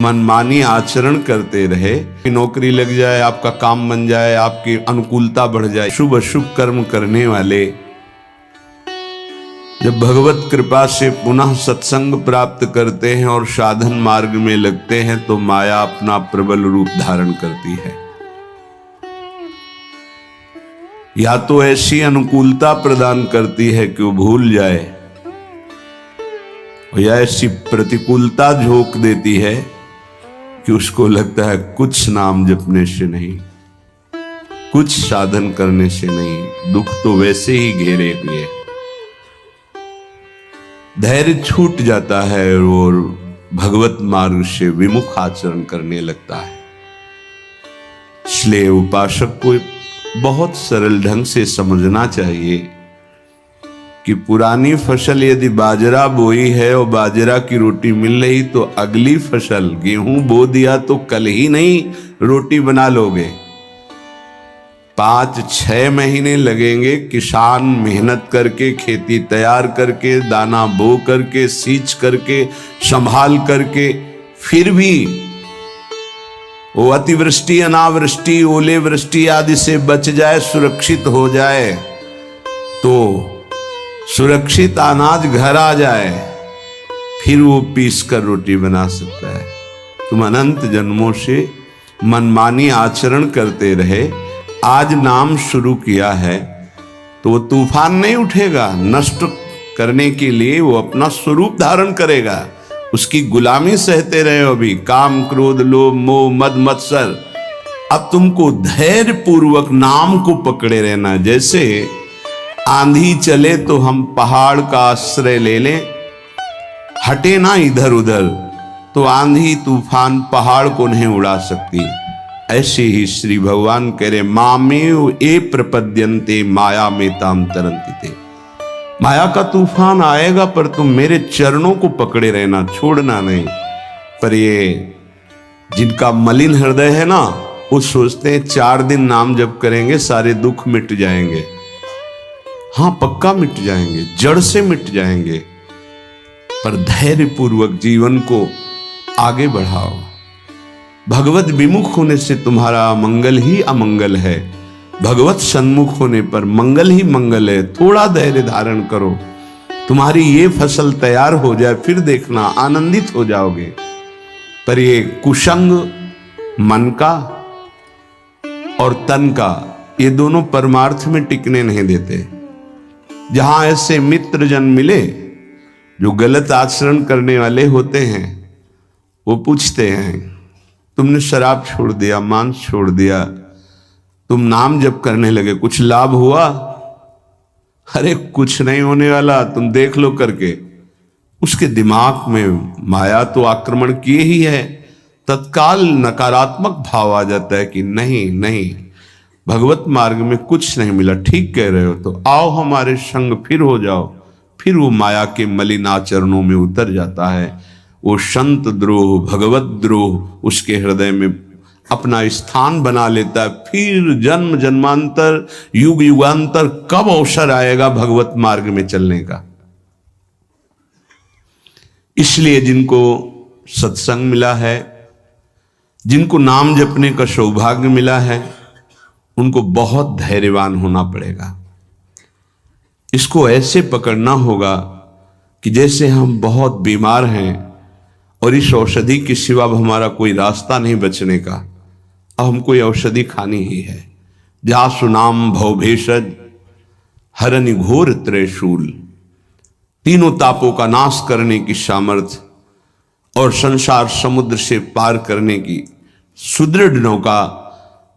मनमानी आचरण करते रहे, नौकरी लग जाए, आपका काम बन जाए, आपकी अनुकूलता बढ़ जाए, शुभ अशुभ कर्म करने वाले जब भगवत कृपा से पुनः सत्संग प्राप्त करते हैं और साधन मार्ग में लगते हैं तो माया अपना प्रबल रूप धारण करती है। या तो ऐसी अनुकूलता प्रदान करती है कि वो भूल जाए, या ऐसी प्रतिकूलता झोंक देती है कि उसको लगता है कुछ नाम जपने से नहीं, कुछ साधन करने से नहीं, दुख तो वैसे ही घेरे हुए। धैर्य छूट जाता है और भगवत मार्ग से विमुख आचरण करने लगता है। इसलिए उपासक को बहुत सरल ढंग से समझना चाहिए कि पुरानी फसल यदि बाजरा बोई है और बाजरा की रोटी मिल रही तो अगली फसल गेहूं बो दिया तो कल ही नहीं रोटी बना लोगे। 5-6 महीने लगेंगे किसान मेहनत करके, खेती तैयार करके, दाना बो करके, सींच करके, संभाल करके, फिर भी वो अतिवृष्टि, अनावृष्टि, ओले वृष्टि आदि से बच जाए, सुरक्षित हो जाए, तो सुरक्षित अनाज घर आ जाए, फिर वो पीस कर रोटी बना सकता है। तुम अनंत जन्मों से मनमानी आचरण करते रहे, आज नाम शुरू किया है तो वो तूफान नहीं उठेगा, नष्ट करने के लिए वो अपना स्वरूप धारण करेगा। उसकी गुलामी सहते रहे हो अभी, काम क्रोध लोभ मोह मद मत्सर। अब तुमको धैर्य पूर्वक नाम को पकड़े रहना। जैसे आंधी चले तो हम पहाड़ का आश्रय ले लें, हटे ना इधर उधर, तो आंधी तूफान पहाड़ को नहीं उड़ा सकती। ऐसे ही श्री भगवान कह रहे मामेव ए प्रपद्यन्ते माया में ताम तरन्ति ते। माया का तूफान आएगा पर तुम मेरे चरणों को पकड़े रहना, छोड़ना नहीं। पर ये जिनका मलिन हृदय है ना, वो सोचते हैं 4 दिन नाम जप करेंगे सारे दुख मिट जाएंगे। हाँ, पक्का मिट जाएंगे, जड़ से मिट जाएंगे, पर धैर्य पूर्वक जीवन को आगे बढ़ाओ। भगवत विमुख होने से तुम्हारा मंगल ही अमंगल है, भगवत सन्मुख होने पर मंगल ही मंगल है। थोड़ा धैर्य धारण करो, तुम्हारी ये फसल तैयार हो जाए, फिर देखना आनंदित हो जाओगे। पर ये कुसंग मन का और तन का, ये दोनों परमार्थ में टिकने नहीं देते। जहां ऐसे मित्र जन मिले जो गलत आचरण करने वाले होते हैं, वो पूछते हैं तुमने शराब छोड़ दिया, मांस छोड़ दिया, तुम नाम जप करने लगे, कुछ लाभ हुआ? अरे कुछ नहीं होने वाला, तुम देख लो करके। उसके दिमाग में माया तो आक्रमण किए ही है। तत्काल नकारात्मक भाव आ जाता है कि नहीं नहीं, भगवत मार्ग में कुछ नहीं मिला, ठीक कह रहे हो, तो आओ हमारे संग फिर हो जाओ। फिर वो माया के मलिन आचरणों में उतर जाता है। वो संत द्रोह, भगवत द्रोह उसके हृदय में अपना स्थान बना लेता है। फिर जन्म जन्मांतर, युग युगांतर कब अवसर आएगा भगवत मार्ग में चलने का। इसलिए जिनको सत्संग मिला है, जिनको नाम जपने का सौभाग्य मिला है, उनको बहुत धैर्यवान होना पड़ेगा। इसको ऐसे पकड़ना होगा कि जैसे हम बहुत बीमार हैं और इस औषधि के सिवा हमारा कोई रास्ता नहीं बचने का, अब हमको ये औषधि खानी ही है। जासु नाम भवभेषज हरनि घोर त्रयशूल, तीनों तापों का नाश करने की सामर्थ्य और संसार समुद्र से पार करने की सुदृढ़ नौका,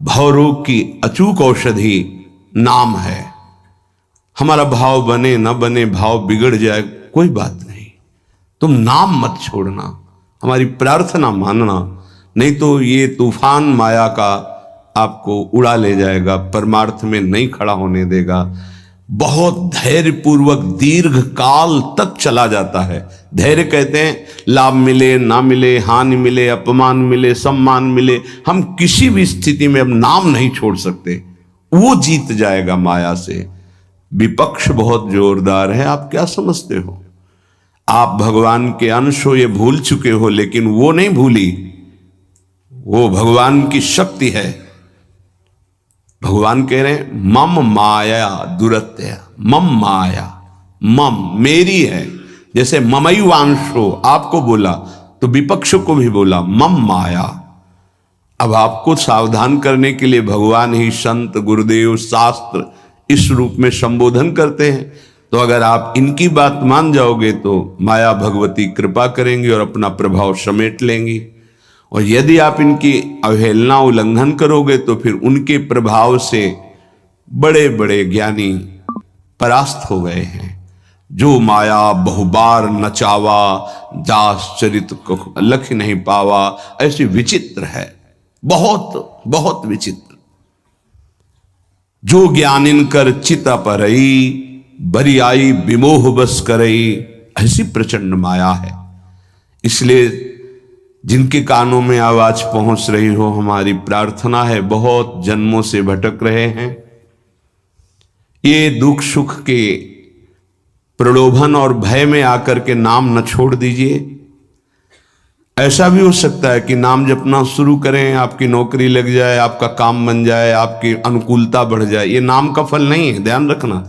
भवरोग की अचूक औषधि नाम है। हमारा भाव बने न बने, भाव बिगड़ जाए, कोई बात नहीं, तुम नाम मत छोड़ना, हमारी प्रार्थना मानना, नहीं तो ये तूफान माया का आपको उड़ा ले जाएगा, परमार्थ में नहीं खड़ा होने देगा। बहुत धैर्य पूर्वक दीर्घ काल तक चला जाता है। धैर्य कहते हैं लाभ मिले ना मिले, हानि मिले, अपमान मिले, सम्मान मिले, हम किसी भी स्थिति में अब नाम नहीं छोड़ सकते। वो जीत जाएगा माया से। विपक्ष बहुत जोरदार है, आप क्या समझते हो? आप भगवान के अंश हो, ये भूल चुके हो, लेकिन वो नहीं भूली। वो भगवान की शक्ति है। भगवान कह रहे हैं मम माया दुरत्य, मम माया, मम मेरी है। जैसे ममई वांशो आपको बोला तो विपक्ष को भी बोला मम माया। अब आपको सावधान करने के लिए भगवान ही संत गुरुदेव शास्त्र इस रूप में संबोधन करते हैं। तो अगर आप इनकी बात मान जाओगे तो माया भगवती कृपा करेंगी और अपना प्रभाव समेट लेंगी, और यदि आप इनकी अवहेलना उल्लंघन करोगे तो फिर उनके प्रभाव से बड़े बड़े ज्ञानी परास्त हो गए हैं। जो माया बहुबार नचावा, दास चरित को लख नहीं पावा, ऐसी विचित्र है, बहुत बहुत विचित्र। जो ज्ञान इनकर चिता परई, बरी आई विमोह बस करई, ऐसी प्रचंड माया है। इसलिए जिनके कानों में आवाज पहुंच रही हो, हमारी प्रार्थना है, बहुत जन्मों से भटक रहे हैं, ये दुख सुख के प्रलोभन और भय में आकर के नाम न छोड़ दीजिए। ऐसा भी हो सकता है कि नाम जपना शुरू करें, आपकी नौकरी लग जाए, आपका काम बन जाए, आपकी अनुकूलता बढ़ जाए। ये नाम का फल नहीं है, ध्यान रखना,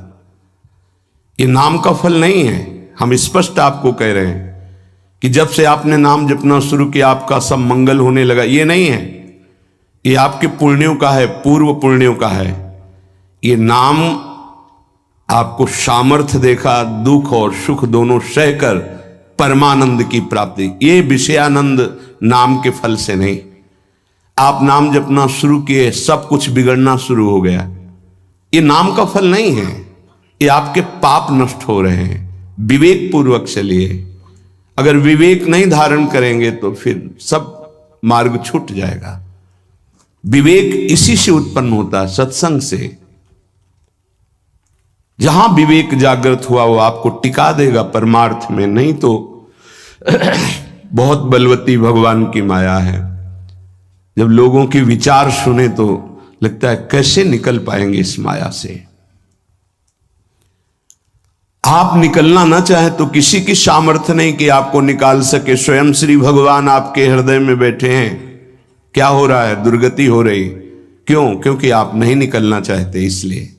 ये नाम का फल नहीं है। हम स्पष्ट आपको कह रहे हैं कि जब से आपने नाम जपना शुरू किया आपका सब मंगल होने लगा, ये नहीं है। ये आपके पुण्यों का है, पूर्व पुण्यों का है। ये नाम आपको सामर्थ्य देखा, दुख और सुख दोनों सहकर परमानंद की प्राप्ति। ये विषयानंद नाम के फल से नहीं। आप नाम जपना शुरू किए, सब कुछ बिगड़ना शुरू हो गया, ये नाम का फल नहीं है। ये आपके पाप नष्ट हो रहे हैं। विवेक पूर्वक चलिए। अगर विवेक नहीं धारण करेंगे तो फिर सब मार्ग छूट जाएगा। विवेक इसी से उत्पन्न होता है, सत्संग से। जहां विवेक जागृत हुआ वो आपको टिका देगा परमार्थ में, नहीं तो बहुत बलवती भगवान की माया है। जब लोगों के विचार सुने तो लगता है कैसे निकल पाएंगे इस माया से। आप निकलना ना चाहे तो किसी की सामर्थ्य नहीं कि आपको निकाल सके। स्वयं श्री भगवान आपके हृदय में बैठे हैं। क्या हो रहा है? दुर्गति हो रही। क्यों? क्योंकि आप नहीं निकलना चाहते, इसलिए।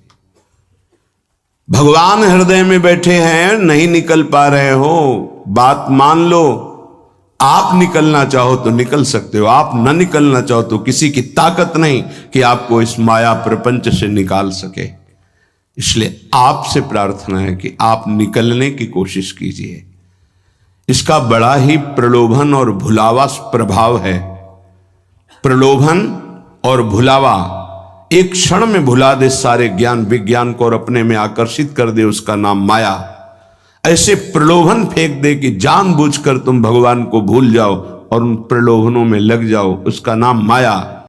भगवान हृदय में बैठे हैं, नहीं निकल पा रहे हो, बात मान लो। आप निकलना चाहो तो निकल सकते हो, आप न निकलना चाहो तो किसी की ताकत नहीं कि आपको इस माया प्रपंच से निकाल सके। इसलिए आपसे प्रार्थना है कि आप निकलने की कोशिश कीजिए। इसका बड़ा ही प्रलोभन और भुलावा प्रभाव है। प्रलोभन और भुलावा एक क्षण में भुला दे सारे ज्ञान विज्ञान को और अपने में आकर्षित कर दे, उसका नाम माया। ऐसे प्रलोभन फेंक दे कि जानबूझकर तुम भगवान को भूल जाओ और उन प्रलोभनों में लग जाओ, उसका नाम माया।